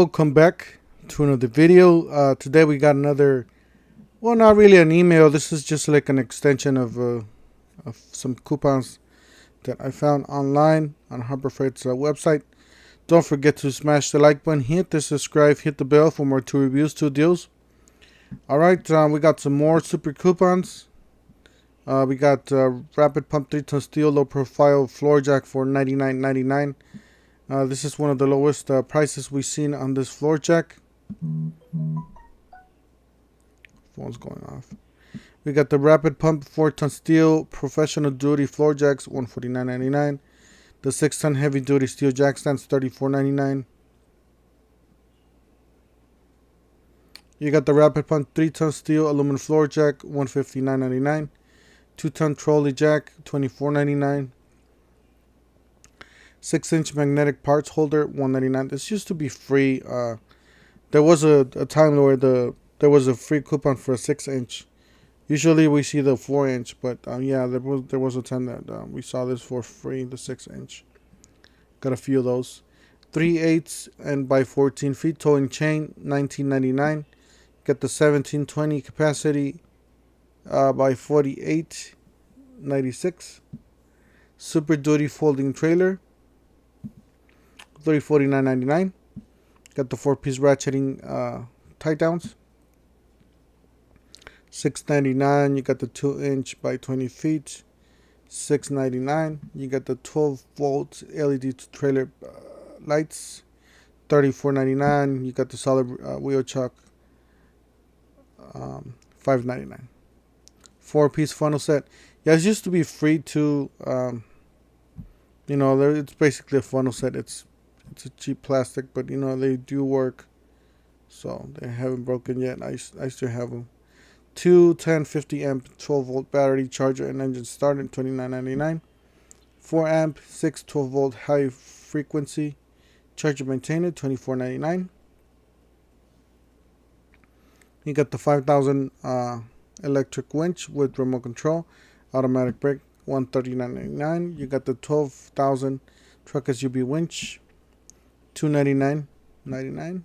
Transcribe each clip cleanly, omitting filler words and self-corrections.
Welcome back to another video. Today we got another, well, not really an email. This is just like an extension of some coupons that I found online on Harbor Freight's website. Don't forget to smash the like button, hit the subscribe, hit the bell for more 2 reviews, 2 deals. Alright, we got some more super coupons. We got Rapid Pump 3-ton steel low profile floor jack for $99.99. This is one of the lowest prices we've seen on this floor jack. Phone's going off. We got the Rapid Pump 4-ton steel professional duty floor jacks, $149.99. The 6-ton heavy duty steel jack stands, $34.99. You got the Rapid Pump 3-ton steel aluminum floor jack, $159.99. 2-ton trolley jack, $24.99. 6-inch magnetic parts holder, $199. This used to be free. There was a time where there was a free coupon for a 6-inch. Usually we see the 4-inch, but yeah, there was a time that we saw this for free, the 6-inch. Got a few of those. 3/8 and by 14 feet towing chain, $19.99. Got the 1720 capacity by 48, $96. Super Duty folding trailer, $49.99. Got the 4-piece ratcheting tie downs, $6.99. You got the 2-inch by 20 feet, $6.99. You got the 12-volt LED trailer lights, $34.99. You got the solid wheel chuck, $5.99. 4-piece funnel set. Yeah, it used to be free too. You know, it's basically a funnel set. It's a cheap plastic, but you know they do work, so they haven't broken yet. I still have them. 2 1050 amp 12-volt battery charger and engine starter, $29.99. 4 amp 6 12-volt high frequency charger maintainer, $24.99. You got the 5000 electric winch with remote control, automatic brake, $139.99. You got the 12,000 truck SUV winch, $299.99.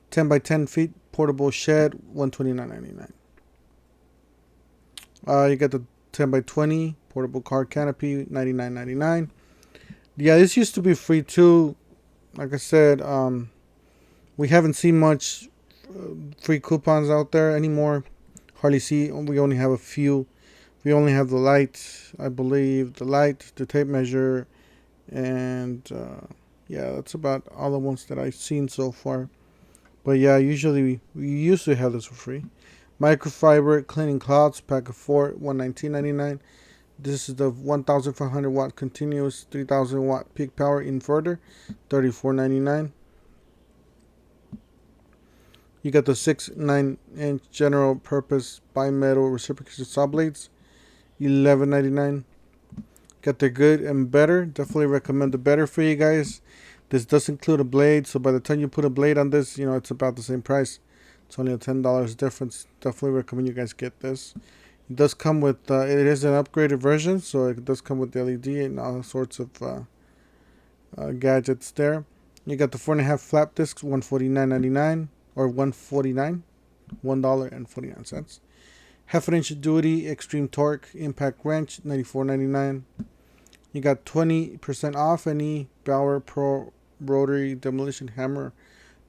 10 by 10 feet portable shed, $129.99. You got the 10 by 20 portable car canopy, $99.99. Yeah, this used to be free too. Like I said, we haven't seen much free coupons out there anymore. Hardly see. We only have a few. We only have the light, I believe, the tape measure, and yeah, that's about all the ones that I've seen so far. But yeah, usually we used to have this for free. Microfiber cleaning cloths, pack of 4, $119.99. This is the 1,500 watt continuous 3,000 watt peak power inverter, $34.99. You got the 6 9-inch general purpose bimetal reciprocating saw blades, $11.99. Got the good and better. Definitely recommend the better for you guys. This does include a blade, so by the time you put a blade on this, you know, it's about the same price. It's only a $10 difference. Definitely recommend you guys get this. It does come with, it is an upgraded version, so it does come with LED and all sorts of gadgets there. You got the 4.5 flap discs, $149.99 or $149, $1.49. 1/2 inch duty extreme torque impact wrench, $94.99. You got 20% off any Bauer Pro rotary demolition hammer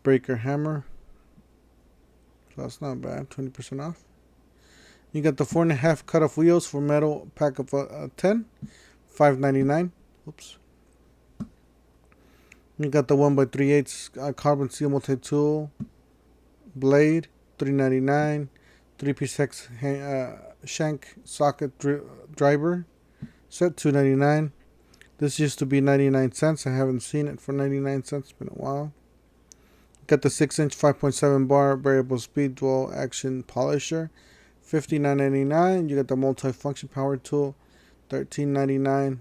breaker hammer. So that's not bad, 20% off. You got the 4.5 cut-off wheels for metal pack of 10, $5.99. Oops. You got the 1 by 3/8 carbon steel multi-tool blade, $3.99. 3-piece hex shank socket driver set, $2.99. This used to be 99 cents. I haven't seen it for 99 cents. It's been a while. Got the 6-inch 5.7 bar variable speed dual action polisher, $59.99. You got the multi-function power tool, $13.99.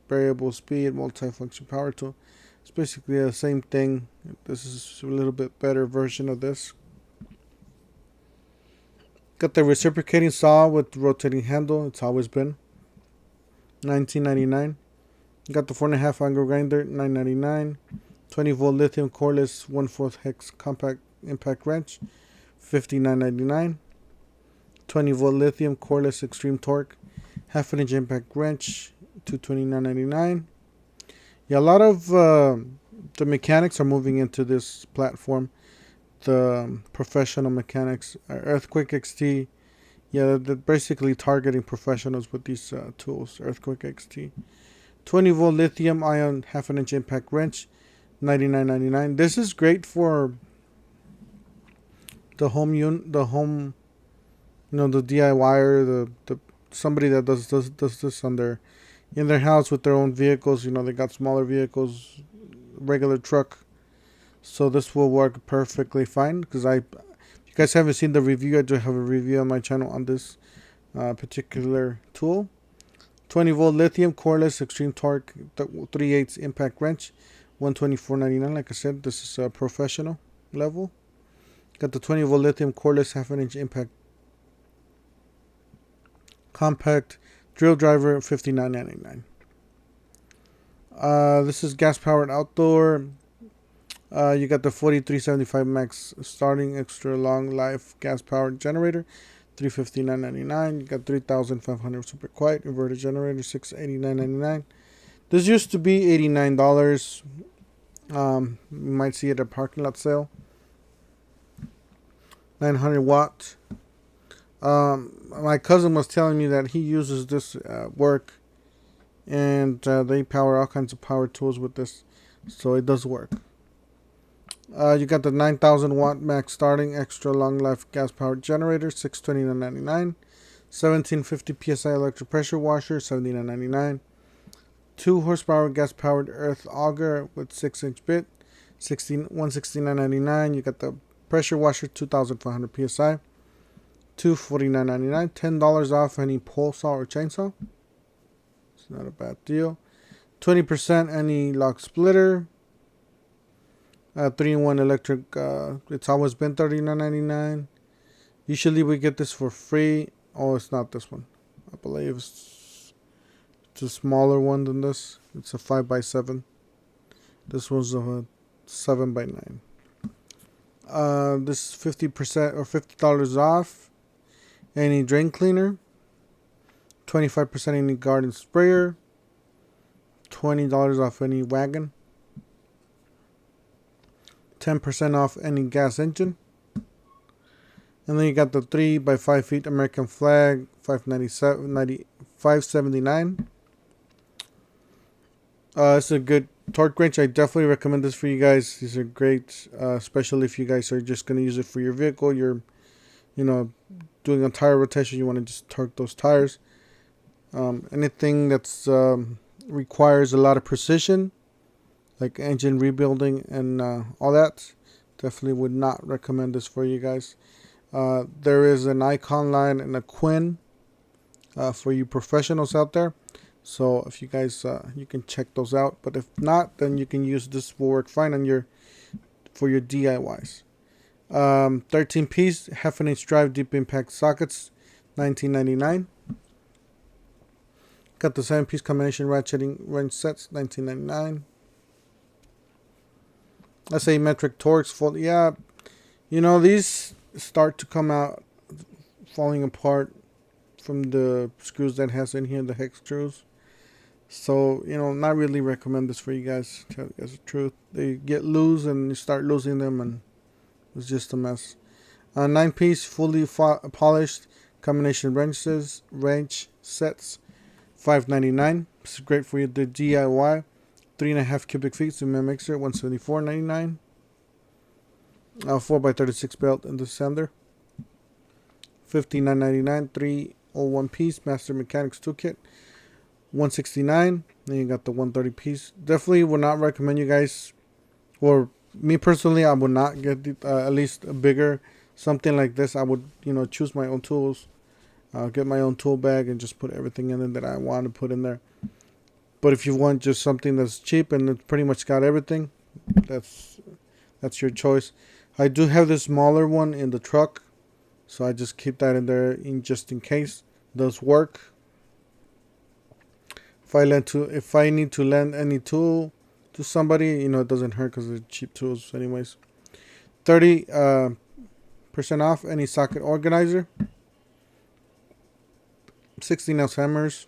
Variable speed multi-function power tool. It's basically the same thing. This is a little bit better version of this. Got the reciprocating saw with rotating handle. It's always been $19.99. Got the 4.5 angle grinder, $9.99. 20-volt lithium cordless 1/4 hex compact impact wrench, $59.99. 20-volt lithium cordless extreme torque half an inch impact wrench, $229.99. Yeah, a lot of the mechanics are moving into this platform. The professional mechanics, Earthquake XT. Yeah, they're basically targeting professionals with these tools. Earthquake XT. 20-volt lithium-ion half an inch impact wrench, $99.99. This is great for the home the DIYer, the somebody that does this on in their house with their own vehicles. They got smaller vehicles, regular truck. So this will work perfectly fine because if you guys haven't seen the review, I do have a review on my channel on this particular tool. 20-volt lithium cordless extreme torque 3/8 impact wrench, $124.99. Like I said, this is a professional level. Got the 20-volt lithium cordless half an inch impact compact drill driver, $59.99. This is gas powered outdoor. You got the 4375 max starting extra long life gas powered generator, $359.99. You got 3500 super quiet inverter generator, $689.99. This used to be $89. You might see it at a parking lot sale. 900 watt. My cousin was telling me that he uses this at work, and they power all kinds of power tools with this, so it does work. You got the 9000 watt max starting extra long life gas powered generator, $629.99. 1750 psi electric pressure washer, $79.99. 2 horsepower gas powered earth auger with 6-inch bit, $169.99. You got the pressure washer, 2500 psi, $249.99. $10 off any pole saw or chainsaw. It's not a bad deal. 20% any lock splitter. 3-in-1 electric. It's always been $39.99. Usually we get this for free. Oh, it's not this one. I believe it's a smaller one than this. It's a 5x7. This one's a 7x9. This is 50% or $50 off any drain cleaner. 25% any garden sprayer. $20 off any wagon. 10% off any gas engine. And then you got the 3x5 feet American flag, $579. It's a good torque wrench. I definitely recommend this for you guys. These are great, especially if you guys are just going to use it for your vehicle. You're, doing a tire rotation. You want to just torque those tires. Anything that's requires a lot of precision, like engine rebuilding and all that, definitely would not recommend this for you guys. There is an Icon line and a Quinn for you professionals out there. So if you guys, you can check those out. But if not, then you can use this. Will work fine on for your DIYs. 13-piece half-an-inch drive deep impact sockets, $19.99. Got the 7-piece combination ratcheting wrench sets, $19.99. Asymmetric torques, these start to come out falling apart from the screws that has in here, the hex screws. So, not really recommend this for you guys, to tell you guys the truth. They get loose and you start losing them and it's just a mess. 9-piece fully polished combination wrench sets, $5.99. This is great for you, the DIY. 3.5 cubic feet cement mixer, $174.99. 4x36 belt in the sander, $59.99. 301 piece master mechanics toolkit, $169. Then you got the 130 piece. Definitely would not recommend you guys, or me personally, I would not get at least a bigger something like this. I would choose my own tools, get my own tool bag and just put everything in there that I want to put in there. But if you want just something that's cheap and it's pretty much got everything, that's your choice. I do have this smaller one in the truck, so I just keep that in there just in case. It does work. If I need to lend any tool, to somebody, you know, it doesn't hurt because they're cheap tools anyways. 30% off any socket organizer. 16-ounce hammers.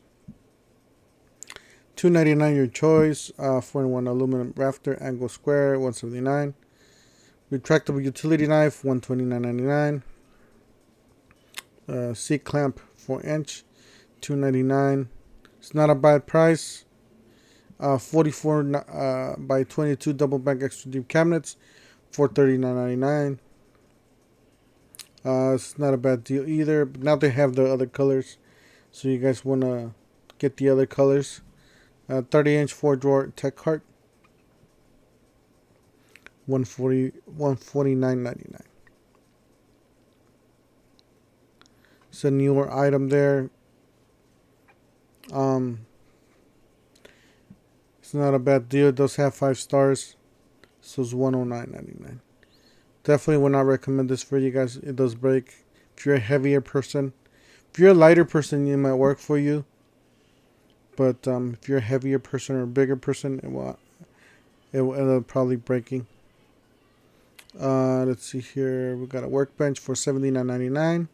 $2.99 your choice. 4-in-1 aluminum rafter angle square, $179. Retractable utility knife, $129.99. C clamp 4-inch, $2.99. It's not a bad price. 44 by 22 double bank extra deep cabinets, $439.99. It's not a bad deal either. But now they have the other colors, so you guys want to get the other colors. 30-inch 4-drawer tech cart, $149.99. It's a newer item there. It's not a bad deal. It does have 5 stars, so it's $109.99. Definitely would not recommend this for you guys. It does break. If you're a heavier person, if you're a lighter person, it might work for you. But if you're a heavier person or a bigger person, it'll probably breaking. Let's see here. We got a workbench for $79.99.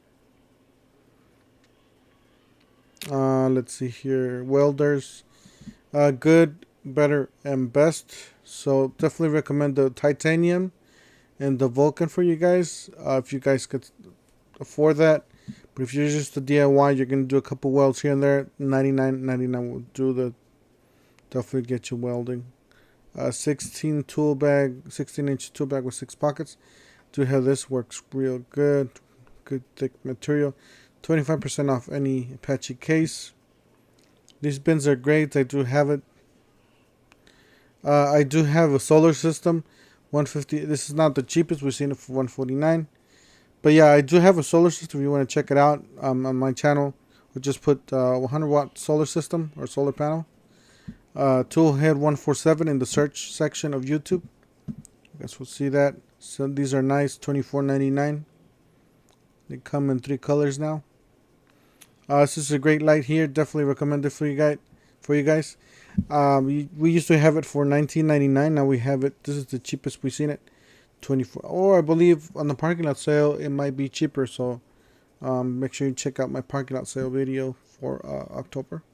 Let's see here. Welders. Good, better, and best. So definitely recommend the titanium and the Vulcan for you guys. If you guys could afford that. But if you're just a DIY, you're going to do a couple welds here and there. $99.99 will do the. Definitely get you welding. 16-inch tool bag with 6 pockets. Do have this, works real good. Good thick material. 25% off any Apache case. These bins are great. I do have it. I do have a solar system. 150. This is not the cheapest. We've seen it for $149. But yeah, I do have a solar system. If you want to check it out on my channel, we'll just put 100-watt solar system or solar panel. Toolhead 147 in the search section of YouTube. You guys will see that. So these are nice. $24.99. They come in 3 colors now. This is a great light here. Definitely recommend it for you guys. We used to have it for $19.99. Now we have it. This is the cheapest we've seen it. 24. Or I believe on the parking lot sale it might be cheaper. So make sure you check out my parking lot sale video for October.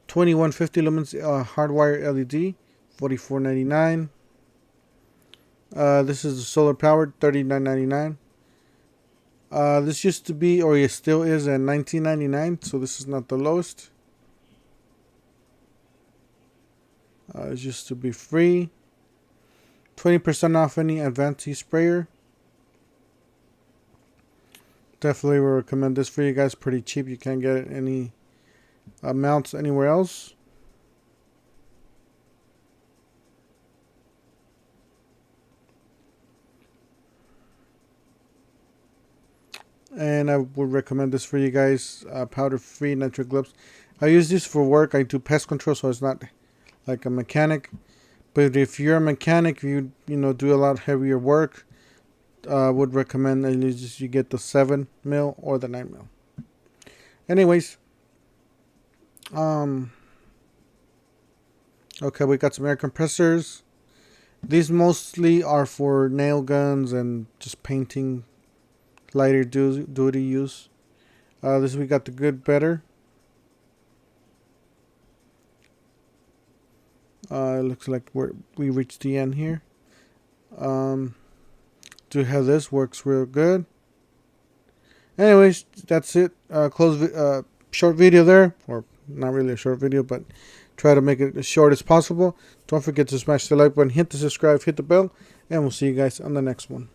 2150 lumens hardwire LED, $44.99. This is the solar powered, $39.99. This used to be, or it still is, at $19.99. So this is not the lowest. It used to be free. 20% off any advanced heat sprayer. Definitely will recommend this for you guys. Pretty cheap. You can't get any amounts anywhere else. And I would recommend this for you guys. Powder free nitric gloves. I use this for work. I do pest control, so it's not like a mechanic. But if you're a mechanic, you do a lot heavier work, would recommend that you get the 7 mil or the 9 mil. Anyways, okay, we got some air compressors. These mostly are for nail guns and just painting, lighter duty use. This we got the good, better. It looks like we reached the end here. Do have this, works real good. Anyways, that's it. Short video there, or not really a short video, but try to make it as short as possible. Don't forget to smash the like button, hit the subscribe, hit the bell, and we'll see you guys on the next one.